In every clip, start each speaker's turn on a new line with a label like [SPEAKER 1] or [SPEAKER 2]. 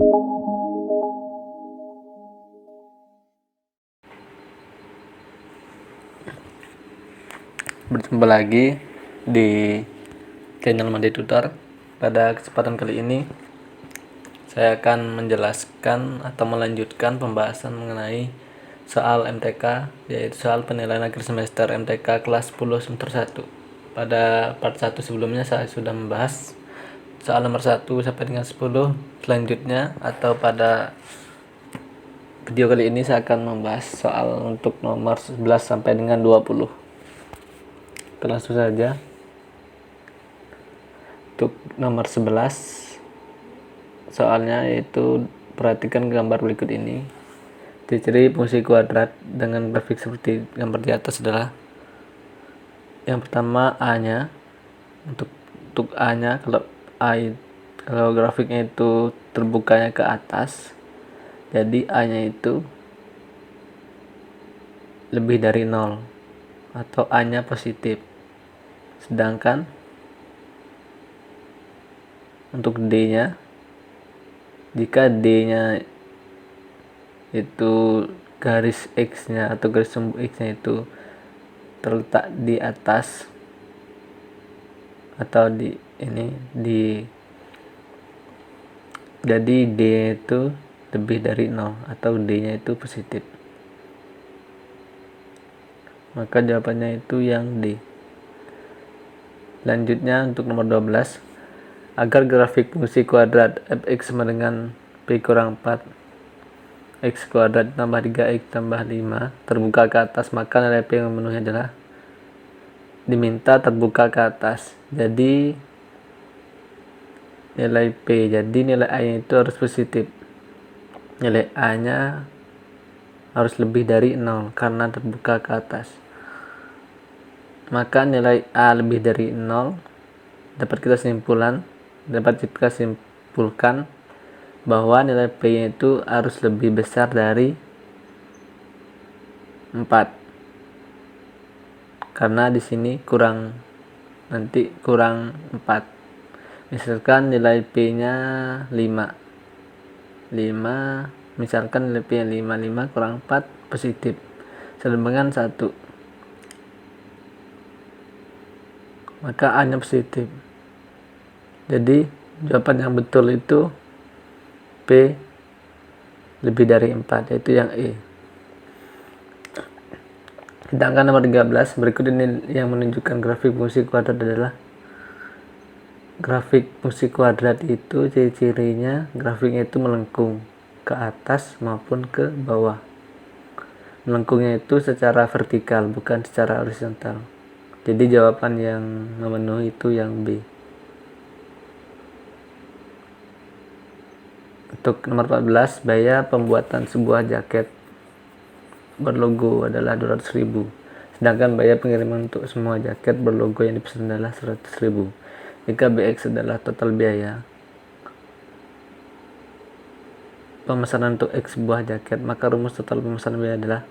[SPEAKER 1] Berjumpa lagi di channel Mandi Tutor. Pada kesempatan kali ini saya akan menjelaskan atau melanjutkan pembahasan mengenai soal MTK, yaitu soal penilaian akhir semester MTK kelas 10 semester 1. Pada part 1 sebelumnya saya sudah membahas soal nomor 1 sampai dengan 10. Selanjutnya atau pada video kali ini saya akan membahas soal untuk nomor 11 sampai dengan 20. Langsung saja. Untuk nomor 11 soalnya yaitu perhatikan gambar berikut ini. Ciri fungsi kuadrat dengan grafik seperti gambar di atas adalah yang pertama A-nya. Untuk A-nya, kalau grafiknya itu terbukanya ke atas, jadi A-nya itu lebih dari 0 atau A-nya positif. Sedangkan untuk D-nya, jika D-nya itu garis X-nya atau garis sumbu X-nya itu terletak di atas atau jadi D itu lebih dari 0 atau D-nya itu positif. Maka jawabannya itu yang D. Selanjutnya untuk nomor 12, agar grafik fungsi kuadrat fx sama dengan p kurang 4 x kuadrat tambah 3x tambah 5 terbuka ke atas, maka nilai p yang memenuhi adalah diminta terbuka ke atas. Jadi nilai p, jadi nilai a nya itu harus positif. Nilai a nya harus lebih dari 0 karena terbuka ke atas. Maka nilai a lebih dari 0, dapat kita simpulkan bahwa nilai p nya itu harus lebih besar dari 4, karena di sini kurang 4. Misalkan nilai p nya 5, misalkan nilai p nya 5 kurang 4 positif, sama dengan 1, maka a nya positif. Jadi jawaban yang betul itu P lebih dari 4, yaitu yang E. Sedangkan nomor 13 berikut ini yang menunjukkan grafik fungsi kuadrat adalah grafik fungsi kuadrat itu ciri-cirinya grafiknya itu melengkung ke atas maupun ke bawah. Melengkungnya itu secara vertikal, bukan secara horizontal. Jadi jawaban yang memenuhi itu yang B. Untuk nomor 14, biaya pembuatan sebuah jaket berlogo adalah 200.000. Sedangkan biaya pengiriman untuk semua jaket berlogo yang dipesan adalah 100.000. Jika BX adalah total biaya pemesanan untuk X buah jaket, maka rumus total pemesanan biaya adalah,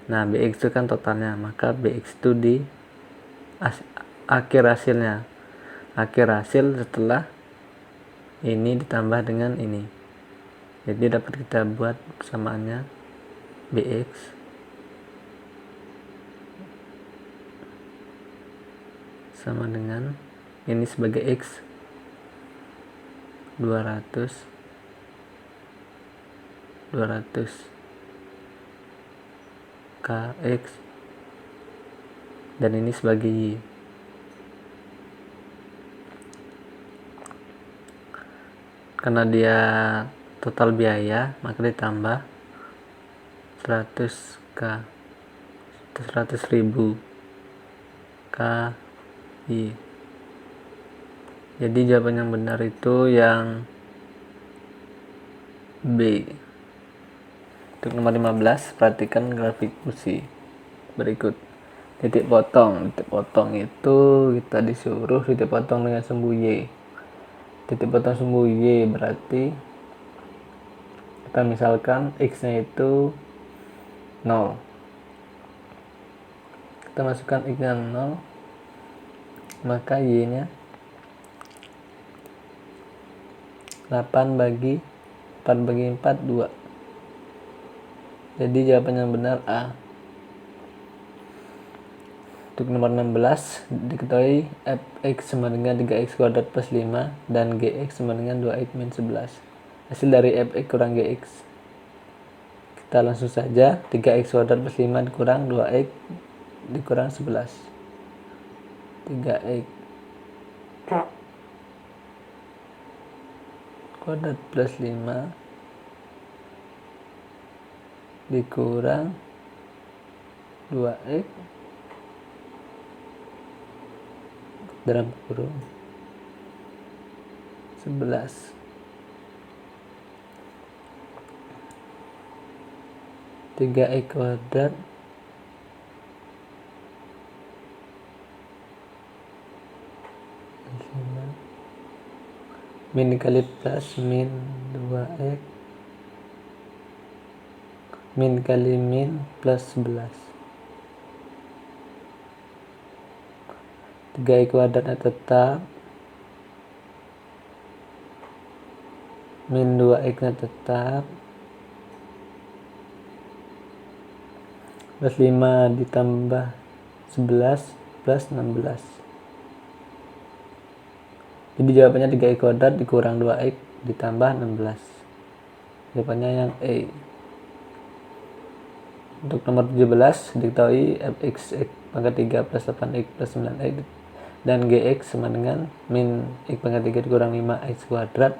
[SPEAKER 1] BX itu kan totalnya, maka BX itu di akhir hasilnya. Akhir hasil setelah ini ditambah dengan ini. Jadi dapat kita buat persamaannya BX sama dengan ini sebagai X 200 KX dan ini sebagai Y. Karena dia total biaya, maka ditambah 100.000 KY. Jadi jawaban yang benar itu yang B. Untuk nomor 15, perhatikan grafik fungsi berikut. Titik potong itu kita disuruh titik potong dengan sumbu Y. Titik potong sumbu Y berarti kita misalkan X nya itu 0, kita masukkan X nya 0, maka Y nya 8 bagi 4/4 2. Jadi jawaban yang benar A. Untuk nomor 16 diketahui fx sama dengan 3x kuadrat plus 5 dan gx sama dengan 2x min 11. Hasil dari fx kurang gx. Kita langsung saja 3x kuadrat plus 5 dikurang 2x dikurang 11. 3x kuadrat plus 5 dikurang 2x dalam kurung 11. Tiga x kuadrat min dikali plus min 2x min kali min plus 11. 3x kuadratnya tetap, min 2x nya tetap, plus 5 ditambah 11 plus 16. Jadi jawabannya 3x kuadrat dikurang 2x ditambah 16. Jawabannya yang E. Untuk nomor 17 diketahui fx x pangkat 3 plus 8x plus 9x dan gx sama dengan min x pangkat 3 dikurang 5x kuadrat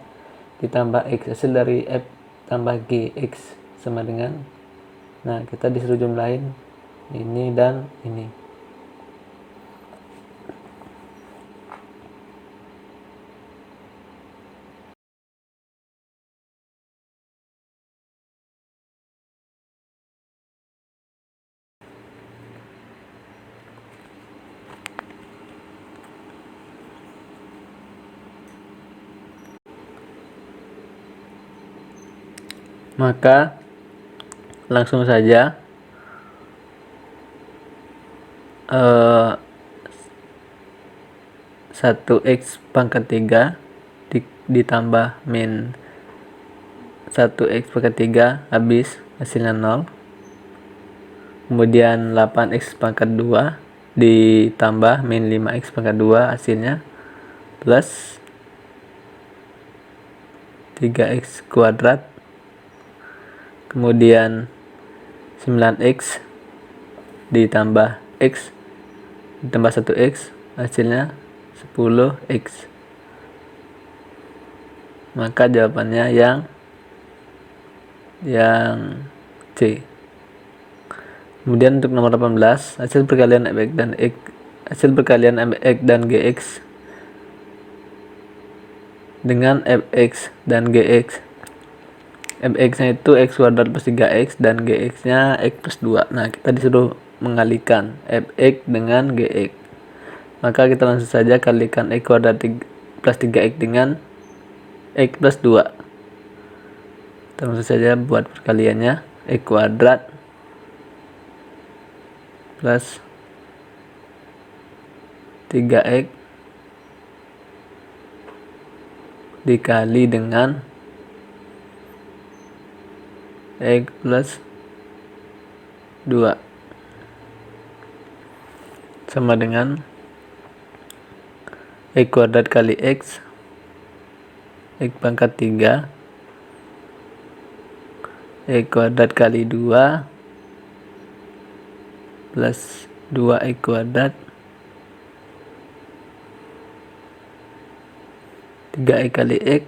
[SPEAKER 1] ditambah x. Hasil dari f tambah gx sama dengan, nah kita disuruh jumlahin ini dan ini. Maka langsung saja 1x pangkat 3 ditambah min 1x pangkat 3 habis, hasilnya 0. Kemudian 8x pangkat 2 ditambah min 5x pangkat 2 hasilnya plus 3x kuadrat. Kemudian 9x ditambah x ditambah 1x hasilnya 10x. Maka jawabannya yang C. Kemudian untuk nomor 18 hasil perkalian fx dan gx dengan fx dan gx. Fx nya itu x kuadrat plus 3x dan gx nya x plus 2. Nah kita disuruh mengalihkan fx dengan gx. Maka kita langsung saja kalikan x kuadrat plus 3x dengan x plus 2. Kita langsung saja buat perkaliannya. X kuadrat plus 3x dikali dengan x plus 2 sama dengan x kuadrat kali x pangkat 3 x kuadrat kali 2 plus 2x kuadrat 3x kali x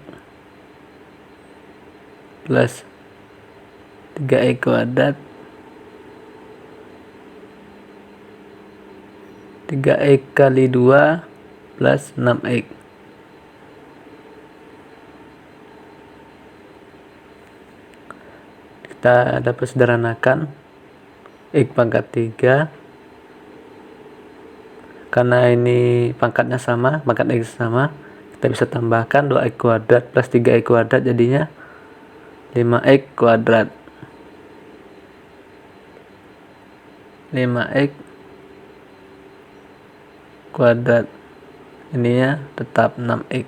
[SPEAKER 1] plus 3x kuadrat 3x kali 2 plus 6x. Kita dapat sederhanakan x pangkat 3, karena ini pangkatnya sama, pangkat x sama, kita bisa tambahkan 2x kuadrat plus 3x kuadrat jadinya 5x kuadrat. 5x kuadrat ininya tetap 6x.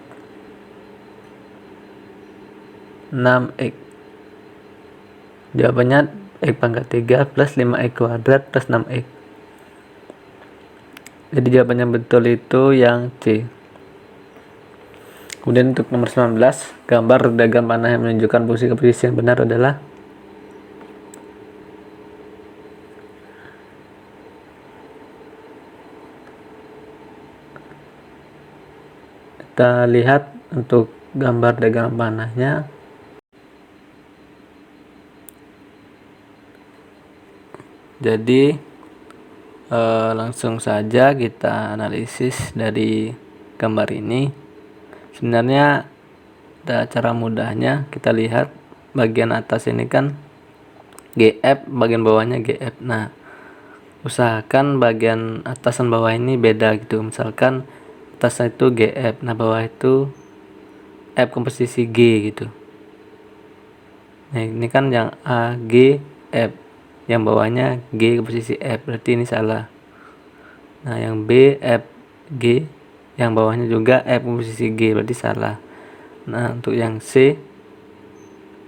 [SPEAKER 1] 6x. Jawabannya x pangkat 3 plus 5x kuadrat plus 6x. Jadi jawabannya betul itu yang C. Kemudian untuk nomor 19, gambar diagram panah yang menunjukkan fungsi keposisi yang benar adalah kita lihat untuk gambar diagram panahnya. Jadi langsung saja kita analisis dari gambar ini. Sebenarnya ada cara mudahnya. Kita lihat bagian atas ini kan GF, bagian bawahnya GF. Nah, usahakan bagian atas dan bawah ini beda gitu. Misalkan atasnya itu GF, nah bawah itu F komposisi G gitu. Nah, ini kan yang A, G, F, yang bawahnya G komposisi F, berarti ini salah. Nah, yang B, F, G, yang bawahnya juga F komposisi G, berarti salah. Nah, untuk yang C,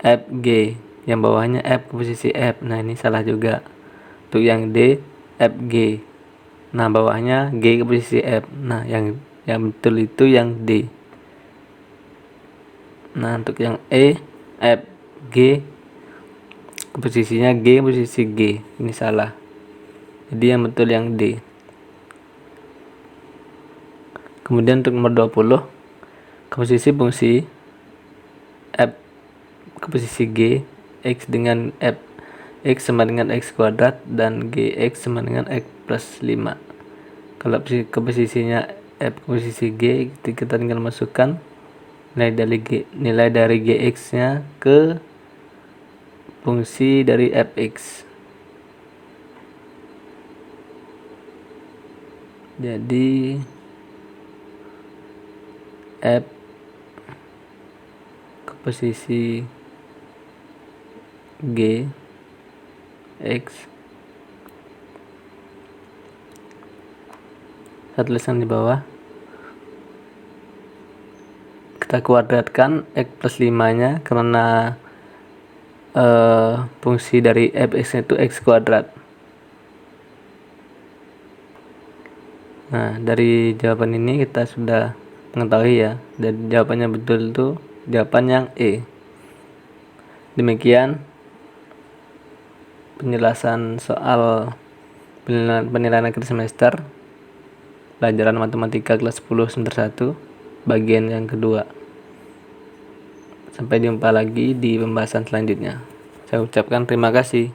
[SPEAKER 1] F, G, yang bawahnya F komposisi F, nah ini salah juga. Untuk yang D, F, G, nah bawahnya G komposisi F, nah yang betul itu yang D. Nah, untuk yang E, F, G, komposisinya G komposisi G, ini salah. Jadi yang betul yang D. Kemudian untuk nomor 20, komposisi fungsi F komposisi G, X dengan F, X sama dengan X kuadrat dan Gx sama dengan X plus 5. Kalau komposisinya F komposisi G, kita tinggal masukkan nilai dari Gx nya ke fungsi dari Fx. Jadi F komposisi G X, saya tuliskan di bawah, kita kuadratkan X plus 5 nya karena fungsi dari Fx itu X kuadrat. Nah, dari jawaban ini kita sudah mengetahui ya, dan jawabannya betul itu jawaban yang E. Demikian penjelasan soal penilaian akhir semester pelajaran matematika kelas 10 semester 1 bagian yang kedua. Sampai jumpa lagi di pembahasan selanjutnya. Saya ucapkan terima kasih.